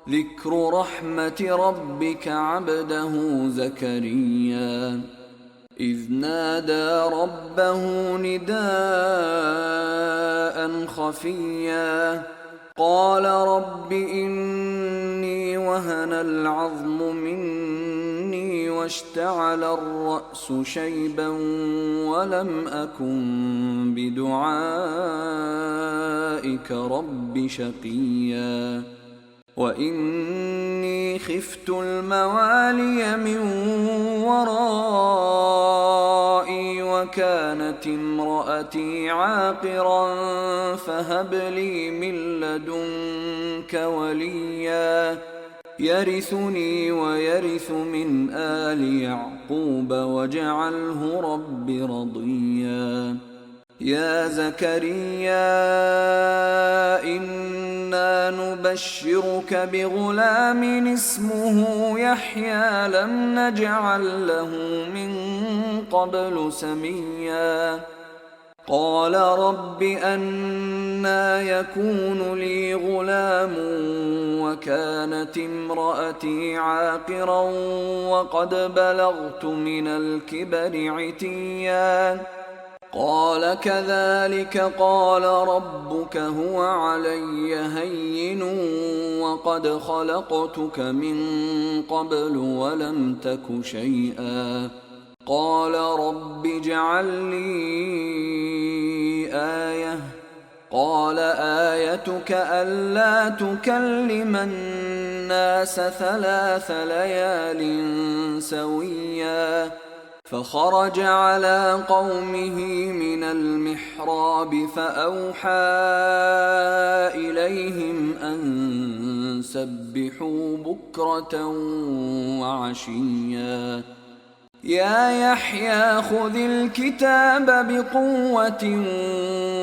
ذكر رحمة ربك عبده زكريا إذ نادى ربه نداء خفيا قال رب إني وهن العظم مني واشتعل الرأس شيبا ولم أكن بدعائك رب شقيا وإني خفت الموالي من ورائي وكانت امرأتي عاقرا فهب لي من لدنك وليا يرثني ويرث من آل يعقوب واجعله رب رضيا يا زكريا إنا نبشرك بغلام اسمه يحيى لم نجعل له من قبل سميا قال رب أنى يكون لي غلام وكانت امرأتي عاقرا وقد بلغت من الكبر عتيا قال كذلك قال ربك هو علي هين وقد خلقتك من قبل ولم تك شيئا قال رب اجعل لي آية قال آيتك ألا تكلم الناس 3 ليال سويا فخرج على قومه من المحراب فأوحى إليهم أن سبحوا بكرة وعشيا يا يحيى خذ الكتاب بقوة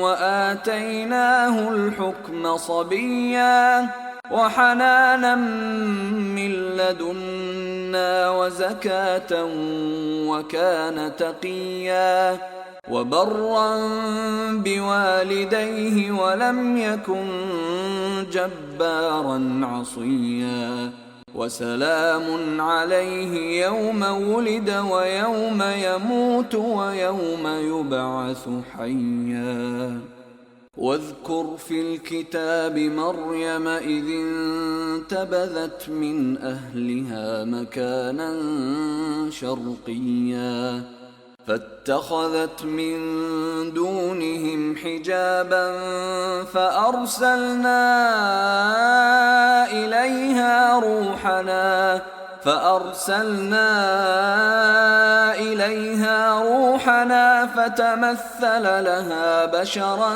وآتيناه الحكم صبيا وحنانا من لدنا وزكاة وكان تقيا وبرا بوالديه ولم يكن جبارا عصيا وسلام عليه يوم ولد ويوم يموت ويوم يبعث حيا واذكر في الكتاب مريم إذ انتبذت من أهلها مكانا شرقيا فاتخذت من دونهم حجابا فأرسلنا إليها روحنا فتمثل لها بشرا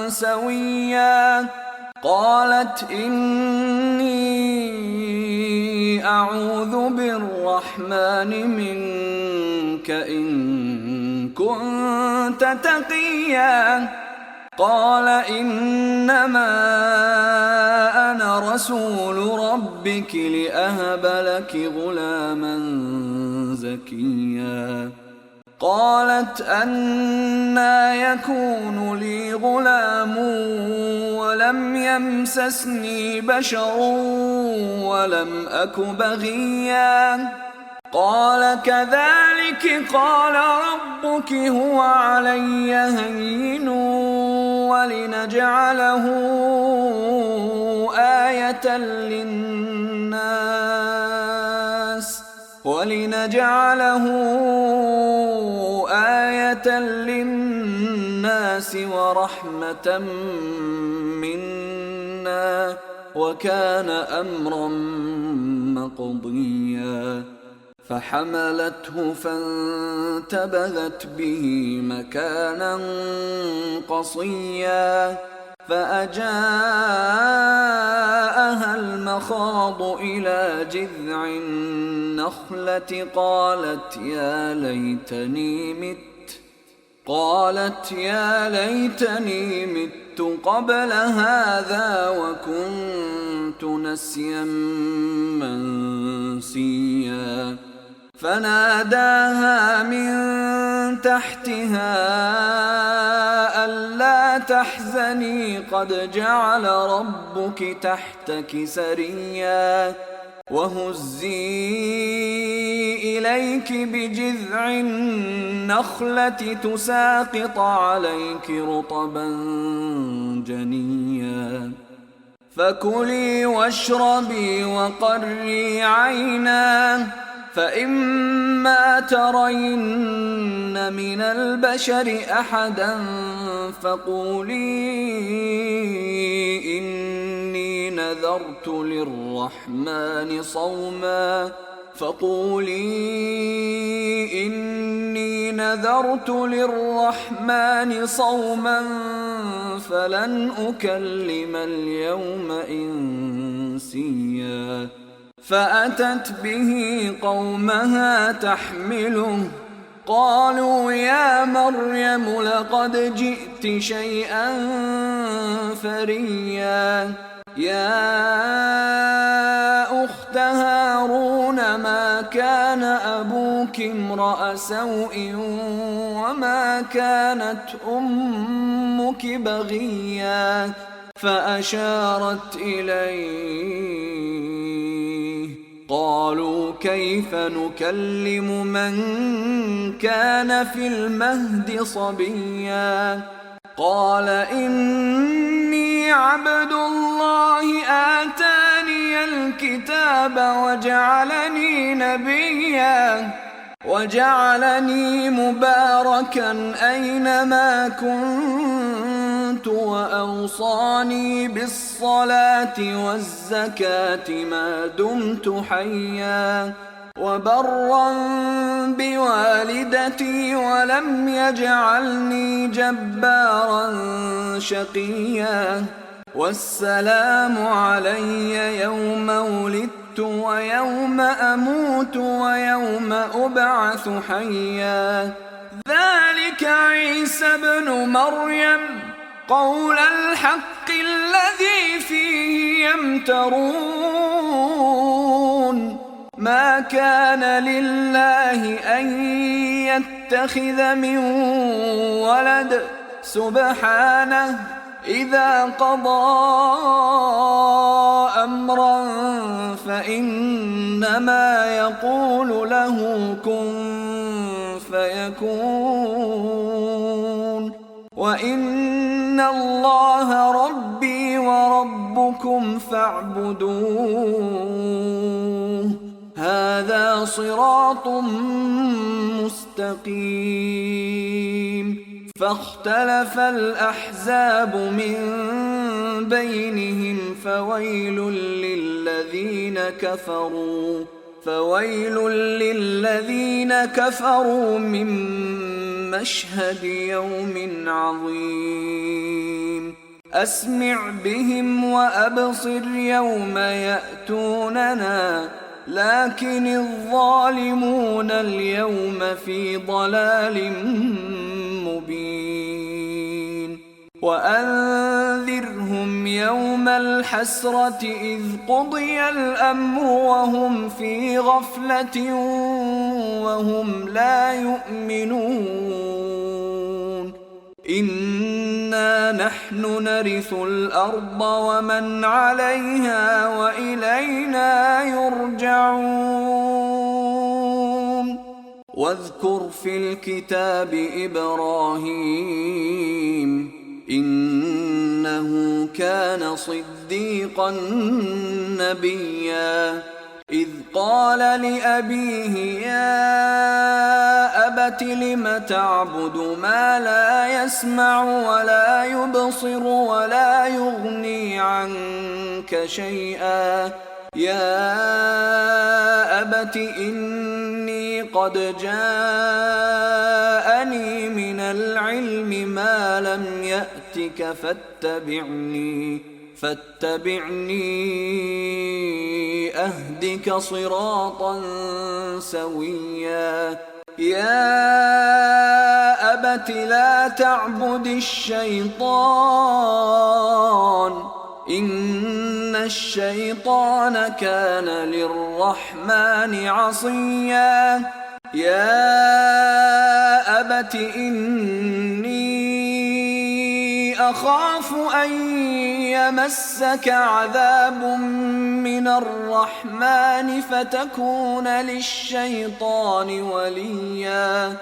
سويا قالت إني أعوذ بالرحمن منك إن كنت تقيا قال إنما أنا رسول ربك لأهب لك غلاما زكيا قالت أنى يكون لي غلام ولم يمسسني بشر ولم أك بغيا قال كذلك قال ربك هو علي هين ولنجعله آية للناس ورحمة منا وكان أمرا مقضيا فحملته فانتبذت به مكانا قصيا فأجاءها المخاض إلى جذع النخلة قالت يا ليتني مت قبل هذا وكنت نسيا منسيا فناداها من تحتها ألا تحزني قد جعل ربك تحتك سريا وهزي إليك بجذع النخلة تساقط عليك رطبا جنيا فكلي واشربي وقري عينا فإما ترين من البشر أحدا فقولي إني نذرت للرحمن صوما فلن أكلم اليوم إنسيا فأتت به قومها تحمله قالوا يا مريم لقد جئت شيئا فريا يا أخت هارون ما كان أبوك امرأ سوء وما كانت أمك بغيا فأشارت إليه قالوا كيف نكلم من كان في المهد صبيا قال إني عبد الله آتاني الكتاب وجعلني نبيا وجعلني مباركا أينما كنت وأوصاني بالصلاة والزكاة ما دمت حيا وبرا بوالدتي ولم يجعلني جبارا شقيا والسلام علي يوم ولدت ويوم أموت ويوم أبعث حيا ذلك عيسى ابن مريم قول الحق الذي فيه يمترون ما كان لله أن يتخذ من ولد سبحانه إذا قضى أمرا فإنما يقول له كن فيكون وإن الله ربي وربكم فاعبدوه هذا صراط مستقيم فاختلف الأحزاب من بينهم فويل للذين كفروا من مشهد يوم عظيم أسمع بهم وأبصر يوم يأتوننا لكن الظالمون اليوم في ضلال مبين وأنذرهم يوم الحسرة إذ قضي الأمر وهم في غفلة وهم لا يؤمنون إنا نحن نرث الأرض ومن عليها وإلينا يرجعون واذكر في الكتاب إبراهيم إنه كان صديقا نبيا إذ قال لأبيه يا أبت لم تعبد ما لا يسمع ولا يبصر ولا يغني عنك شيئا يا أبت إني قد جاءني من العلم ما لم يأتك فاتبعني أهدك صراطا سويا يا أبت لا تعبد الشيطان إن الشيطان كان للرحمن عصيا يا أبت إني أخاف أن يمسك عذاب من الرحمن فتكون للشيطان وليا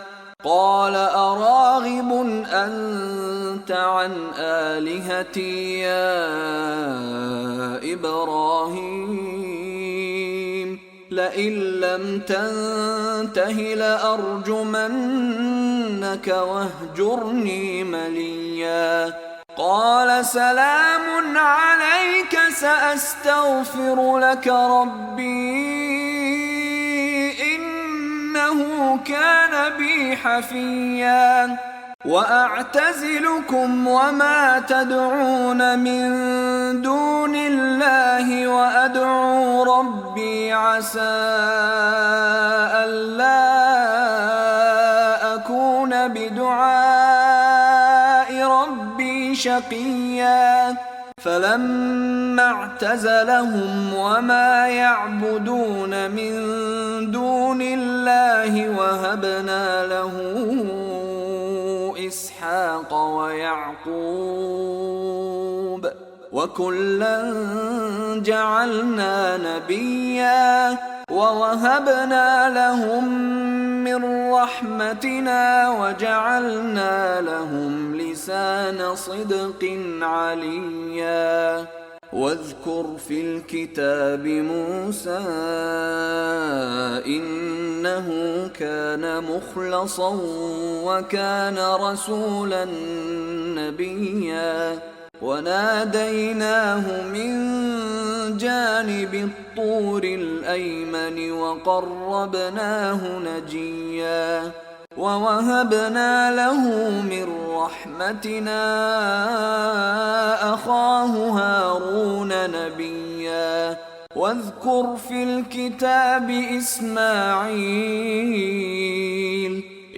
قال أراغب أنت عن آلهتي يا إبراهيم لئن لم تنته لأرجمنك واهجرني مليا قال سلام عليك سأستغفر لك ربي إنه كان بي حفيا وأعتزلكم وما تدعون من دون الله وأدعو ربي عسى ألا أكون بدعاء ربي شقيا فلما اعتزلهم وما يعبدون من دون الله وهبنا له إسحاق ويعقوب وكلا جعلنا نبيا ووهبنا لهم من رحمتنا وجعلنا لهم لسان صدق عليا واذكر في الكتاب موسى إنه كان مخلصا وكان رسولا نبيا وناديناه من جانب الطور الأيمن وقربناه نجيا ووهبنا له من رحمتنا أخاه هارون نبيا واذكر في الكتاب إسماعيل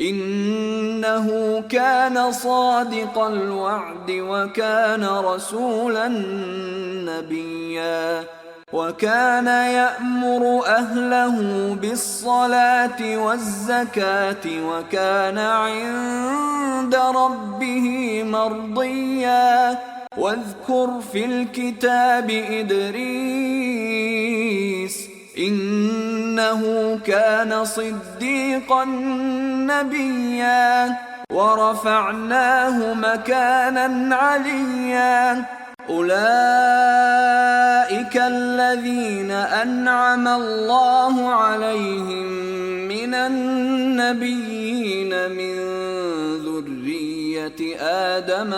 إنه كان صادق الوعد وكان رسولا نبيا وكان يأمر أهله بالصلاة والزكاة وكان عند ربه مرضيا واذكر في الكتاب إدريس إنه كان صديقا نبيا ورفعناه مكانا عليا أولئك الذين أنعم الله عليهم من النبيين من ذرية آدم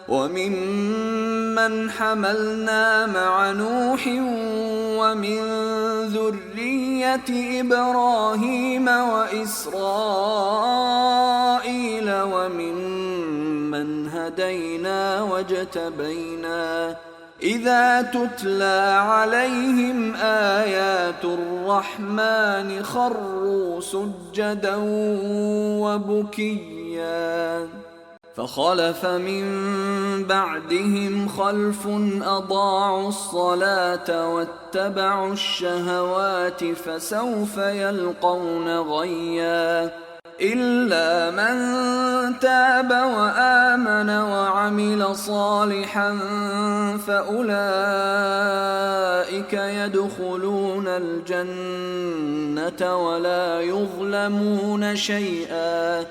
وممن حملنا مع نوح ومن ذرية إبراهيم وإسرائيل وممن هدينا واجتبينا إذا تتلى عليهم آيات الرحمن خروا سجدا وبكيا فخلف من بعدهم خلف أضاعوا الصلاة واتبعوا الشهوات فسوف يلقون غيا إلا من تاب وآمن وعمل صالحا فأولئك يدخلون الجنة ولا يظلمون شيئا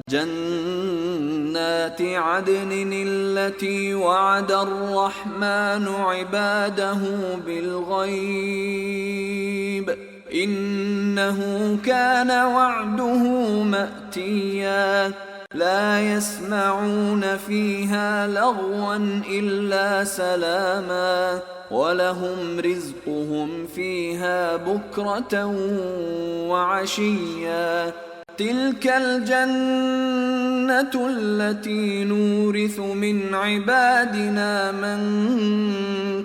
جنات عدن التي وعد الرحمن عباده بالغيب إنه كان وعده مأتيا لا يسمعون فيها لغوا إلا سلاما ولهم رزقهم فيها بكرة وعشيا تلك الجنة التي نورث من عبادنا من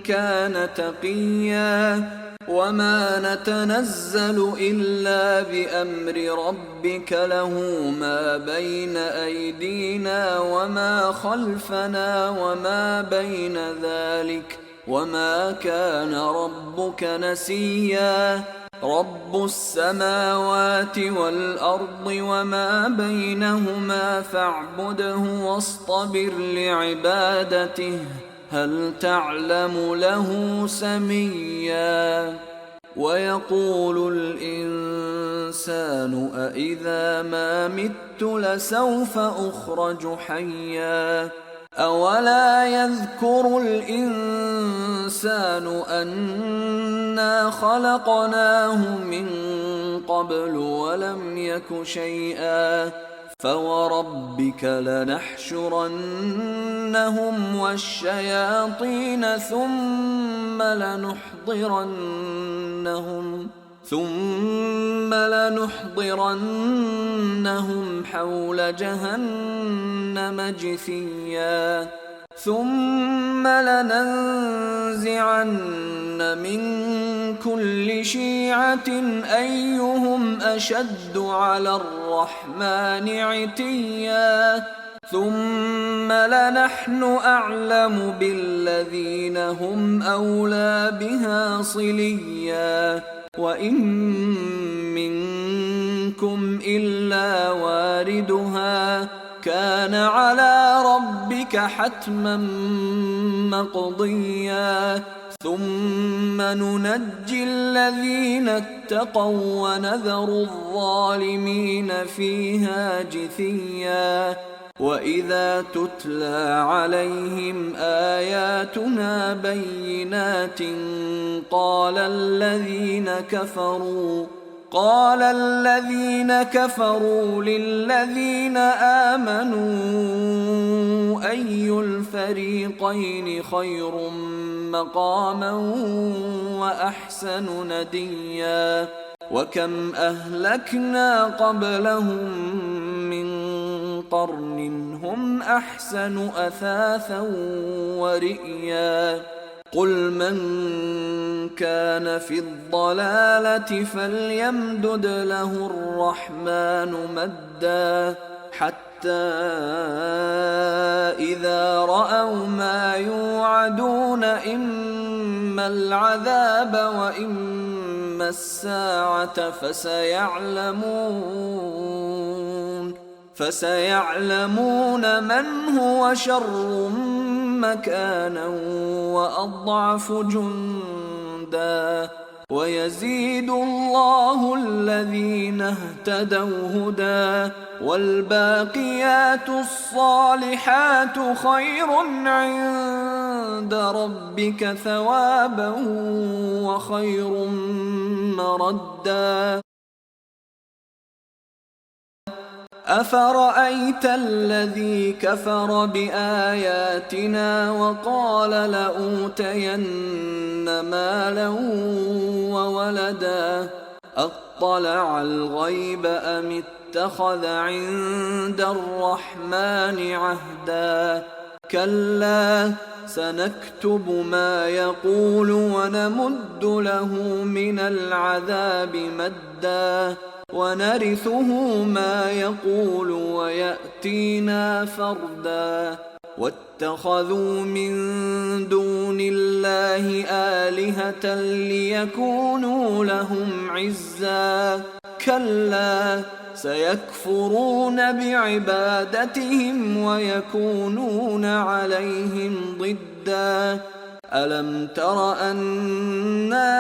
كان تقيا وما نتنزل إلا بأمر ربك له ما بين أيدينا وما خلفنا وما بين ذلك وما كان ربك نسيا رب السماوات والأرض وما بينهما فاعبده واصطبر لعبادته هل تعلم له سميا ويقول الإنسان أإذا ما مت لسوف أخرج حيا أولا يذكر الإنسان أنا خلقناه من قبل ولم يك شيئا فوربك لنحشرنهم والشياطين ثم لنحضرنهم حول جهنم جثيا ثم لننزعن من كل شيعة أيهم أشد على الرحمن عتيا ثم لنحن أعلم بالذين هم أولى بها صليا وإن منكم إلا واردها كان على ربك حتما مقضيا ثم ننجي الذين اتقوا ونذر الظالمين فيها جثيا وإذا تتلى عليهم آياتنا بينات قال الذين كفروا للذين آمنوا أي الفريقين خير مقاما وأحسن نديا وكم أهلكنا قبلهم من قرن هم أحسن أثاثا ورئيا قل من كان في الضلالة فليمدد له الرحمن مدا حتى إذا رأوا ما يوعدون إما العذاب وإما الساعة فسيعلمون من هو شر مكانا وأضعف جندا ويزيد الله الذين اهتدوا هدى والباقيات الصالحات خير عند ربك ثوابا وخير مردا أفرأيت الذي كفر بآياتنا وقال لأوتين مالا وولدا أطلع الغيب أم اتخذ عند الرحمن عهدا كلا سنكتب ما يقول ونمد له من العذاب مدا ونرثه ما يقول ويأتينا فردا واتخذوا من دون الله آلهة ليكونوا لهم عزا كلا سيكفرون بعبادتهم ويكونون عليهم ضدا ألم تر أنا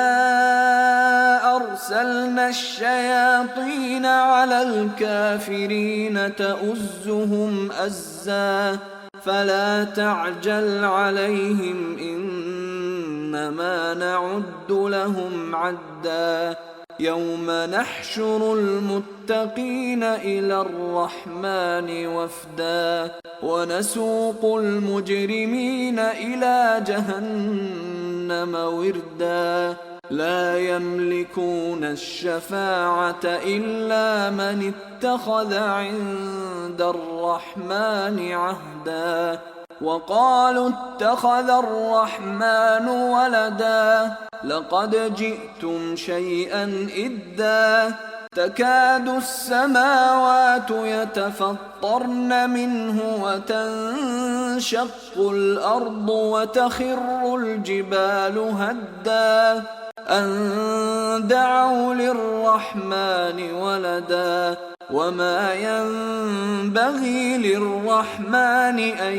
أرسلنا الشياطين على الكافرين تؤزهم أزا فلا تعجل عليهم إنما نعد لهم عدا يوم نحشر المتقين إلى الرحمن وفدا ونسوق المجرمين إلى جهنم وردا لا يملكون الشفاعة إلا من اتخذ عند الرحمن عهدا وقالوا اتخذ الرحمن ولدا لقد جئتم شيئا إدا تكاد السماوات يتفطرن منه وتنشق الأرض وتخر الجبال هدا أن دعوا للرحمن ولدا وما ينبغي للرحمن أن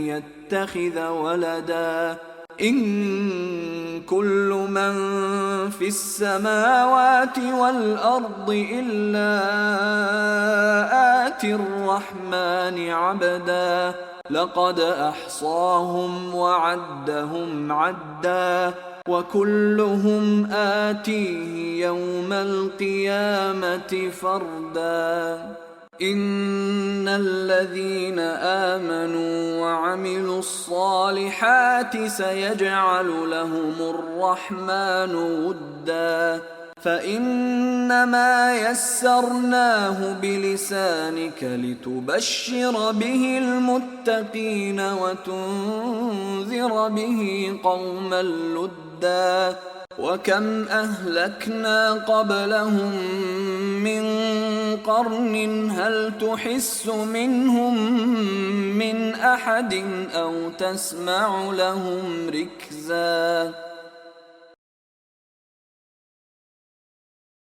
يتخذ ولدا إن كل من في السماوات والأرض إلا آتي الرحمن عبدا لقد أحصاهم وعدهم عدا وكلهم آتيه يوم القيامة فردا إن الذين آمنوا وعملوا الصالحات سيجعل لهم الرحمن ودا فإنما يسرناه بلسانك لتبشر به المتقين وتنذر به قوما لدا وكم أهلكنا قبلهم من قرن هل تحس منهم من أحد أو تسمع لهم ركزا